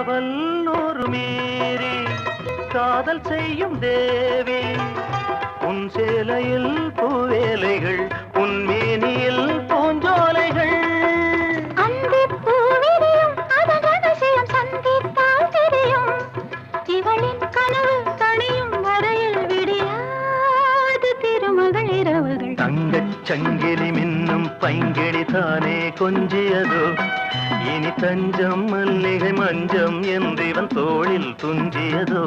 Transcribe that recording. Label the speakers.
Speaker 1: காவல் நூறு மீறி காதல் செய்யும் தேவி உன் சேலையில் பூவேலைகள் உன் மேனியில் பூஞ்சோலைகள்
Speaker 2: அந்தி பூவிரியும் அதன் ரகசியம் சந்தித்தால் தெரியும் இவளின் கனவு தனியும் வரையில் விடியாது திருமகள் இரவுகள்
Speaker 1: தங்கச் சங்கிலி மின்னும் பைங்கிளி தானே கொஞ்சியதோ இனி தஞ்சம் மல்லிகை மஞ்சம் என்றிவன் தோளில் துஞ்சியதோ